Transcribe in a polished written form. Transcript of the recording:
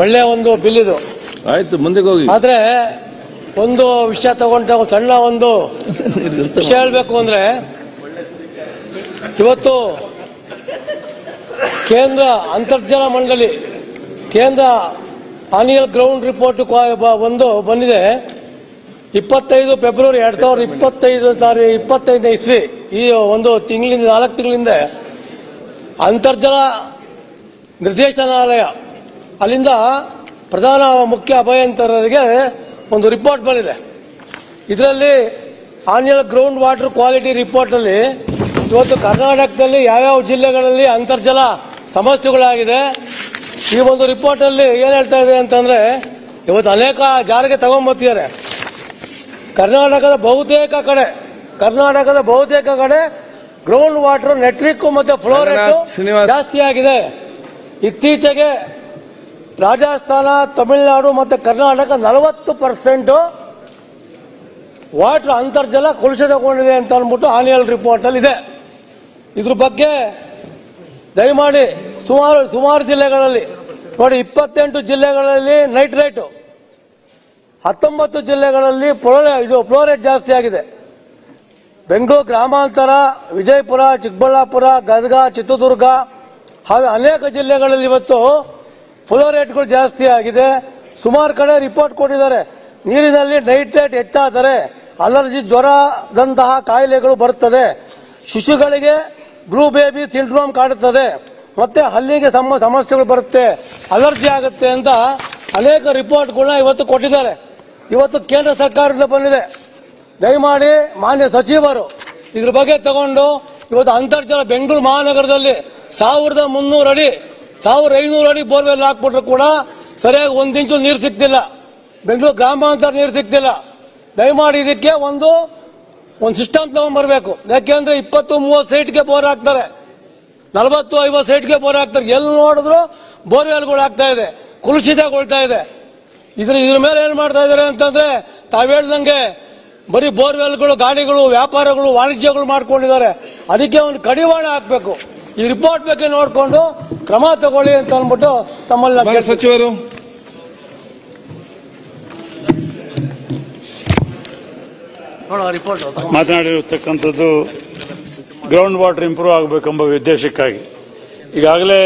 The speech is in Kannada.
ಒಳ್ಳೆ ಒಂದು ಬಿಲ್ ಇದು. ಆಯ್ತು, ಮುಂದೆ ಹೋಗಿ. ಆದ್ರೆ ಒಂದು ವಿಷಯ ತಗೊಂಡ ಸಣ್ಣ ಒಂದು ವಿಷಯ ಹೇಳಬೇಕು ಅಂದ್ರೆ, ಇವತ್ತು ಕೇಂದ್ರ ಅಂತರ್ಜಲ ಮಂಡಳಿ ಕೇಂದ್ರ ಆನ್ಯುಯಲ್ ಗ್ರೌಂಡ್ ರಿಪೋರ್ಟ್ ಒಂದು ಬಂದಿದೆ. 25 ಫೆಬ್ರವರಿ 2025 ಇಸ್ವಿ, ಈ ಒಂದು ತಿಂಗಳಿಂದ 4 ತಿಂಗಳಿಂದ ಅಂತರ್ಜಲ ನಿರ್ದೇಶನಾಲಯ ಅಲ್ಲಿಂದ ಪ್ರಧಾನ ಮುಖ್ಯ ಅಭಿಯಂತರರಿಗೆ ಒಂದು ರಿಪೋರ್ಟ್ ಬಂದಿದೆ. ಇದರಲ್ಲಿ annual ground water quality report ಅಲ್ಲಿ ಇವತ್ತು ಕರ್ನಾಟಕದಲ್ಲಿ ಯಾವ್ಯಾವ ಜಿಲ್ಲೆಗಳಲ್ಲಿ ಅಂತರ್ಜಲ ಸಮಸ್ಯೆಗಳಾಗಿದೆ, ಈ ಒಂದು ರಿಪೋರ್ಟ್ ಅಲ್ಲಿ ಏನ್ ಹೇಳ್ತಾ ಇದೆ ಅಂತಂದ್ರೆ, ಇವತ್ತು ಅನೇಕ ಜಾರಿಗೆ ತಗೊಂಡ್ಬರ್ತಿದ್ದಾರೆ. ಕರ್ನಾಟಕದ ಬಹುತೇಕ ಕಡೆ ಗ್ರೌಂಡ್ ವಾಟರ್ ನೆಟ್ರಿಕ್ ಮತ್ತೆ ಫ್ಲೋರೈಡ್ ಜಾಸ್ತಿ ಆಗಿದೆ. ಇತ್ತೀಚೆಗೆ ರಾಜಸ್ಥಾನ, ತಮಿಳುನಾಡು ಮತ್ತೆ ಕರ್ನಾಟಕ 40% ವಾಟರ್ ಅಂತರ್ಜಲ ಕಲುಷಿತಗೊಂಡಿದೆ ಅಂತ ಅಂದ್ಬಿಟ್ಟು ಆನ್ಯುಯಲ್ ರಿಪೋರ್ಟ್ ಅಲ್ಲಿ ಇದೆ. ಇದ್ರ ಬಗ್ಗೆ ದಯಮಾಡಿ ಸುಮಾರು ಜಿಲ್ಲೆಗಳಲ್ಲಿ ನೋಡಿ, 28 ಜಿಲ್ಲೆಗಳಲ್ಲಿ ನೈಟ್ರೇಟ್, 19 ಜಿಲ್ಲೆಗಳಲ್ಲಿ ಫ್ಲೋರೈಡ್ ಜಾಸ್ತಿ ಆಗಿದೆ. ಬೆಂಗಳೂರು ಗ್ರಾಮಾಂತರ, ವಿಜಯಪುರ, ಚಿಕ್ಕಬಳ್ಳಾಪುರ, ಗದಗ, ಚಿತ್ರದುರ್ಗ ಹಾಗೆ ಅನೇಕ ಜಿಲ್ಲೆಗಳಲ್ಲಿ ಇವತ್ತು ಫ್ಲೋರೈಡ್ಗಳು ಜಾಸ್ತಿ ಆಗಿದೆ. ಸುಮಾರು ಕಡೆ ರಿಪೋರ್ಟ್ ಕೊಟ್ಟಿದ್ದಾರೆ. ನೀರಿನಲ್ಲಿ ನೈಟ್ರೇಟ್ ಹೆಚ್ಚಾದರೆ ಅಲರ್ಜಿ, ಜ್ವರದಂತಹ ಕಾಯಿಲೆಗಳು ಬರುತ್ತದೆ, ಶಿಶುಗಳಿಗೆ ಬ್ಲೂ ಬೇಬಿ ಸಿಂಡ್ರೋಮ್ ಕಾಡುತ್ತದೆ, ಮತ್ತೆ ಹಲ್ಲಿಗೆ ಸಮಸ್ಯೆಗಳು ಬರುತ್ತೆ, ಅಲರ್ಜಿ ಆಗುತ್ತೆ ಅಂತ ಅನೇಕ ರಿಪೋರ್ಟ್ಗಳನ್ನ ಇವತ್ತು ಕೊಟ್ಟಿದ್ದಾರೆ. ಇವತ್ತು ಕೇಂದ್ರ ಸರ್ಕಾರದಿಂದ ಬಂದಿದೆ. ದಯಮಾಡಿ ಮಾನ್ಯ ಸಚಿವರು ಇದ್ರ ಬಗ್ಗೆ ತಗೊಂಡು ಇವತ್ತು ಅಂತರ್ಜಲ ಬೆಂಗಳೂರು ಮಹಾನಗರದಲ್ಲಿ 1300 ಅಡಿ 1500 ಅಡಿ ಬೋರ್ವೆಲ್ ಹಾಕ್ಬಿಟ್ರು ಕೂಡ ಸರಿಯಾಗಿ 1 ಇಂಚು ನೀರು ಸಿಗ್ತಿಲ್ಲ. ಬೆಂಗಳೂರು ಗ್ರಾಮಾಂತರ ನೀರು ಸಿಗ್ತಿಲ್ಲ. ದಯಮಾಡಿ ಇದಕ್ಕೆ ಒಂದು ಸಿಸ್ಟಮ್ ತಗೊಂಡ್ಬರ್ಬೇಕು. ಯಾಕೆಂದ್ರೆ 20-30 ಸೈಟ್ಗೆ ಬೋರ್ ಹಾಕ್ತಾರೆ, 40-50 ಸೈಟ್ಗೆ ಬೋರ್ ಹಾಕ್ತಾರೆ. ಎಲ್ಲಿ ನೋಡಿದ್ರು ಬೋರ್ವೆಲ್ಗಳು ಆಗ್ತಾ ಇದೆ, ಕಲುಷಿತಗೊಳ್ತಾ ಇದೆ. ಇದ್ರ ಮೇಲೆ ಏನ್ ಮಾಡ್ತಾ ಇದಾರೆ ಅಂತಂದ್ರೆ, ತಾವ್ ಹೇಳ್ದಂಗೆ ಬರೀ ಬೋರ್ವೆಲ್ಗಳು, ಗಾಡಿಗಳು, ವ್ಯಾಪಾರಗಳು, ವಾಣಿಜ್ಯಗಳು ಮಾಡ್ಕೊಂಡಿದ್ದಾರೆ. ಅದಕ್ಕೆ ಒಂದು ಕಡಿವಾಣ ಹಾಕಬೇಕು. ಈ ರಿಪೋರ್ಟ್ ಬಗ್ಗೆ ನೋಡಿಕೊಂಡು ಕ್ರಮ ತಗೊಳ್ಳಿ ಅಂತ ಅಂದ್ಬಿಟ್ಟು ತಮ್ಮಲ್ಲಿ ಸಚಿವರು ಮಾತನಾಡಿರತಕ್ಕಂಥದ್ದು ಗ್ರೌಂಡ್ ವಾಟರ್ ಇಂಪ್ರೂವ್ ಆಗಬೇಕೆಂಬ ಉದ್ದೇಶಕ್ಕಾಗಿ ಈಗಾಗಲೇ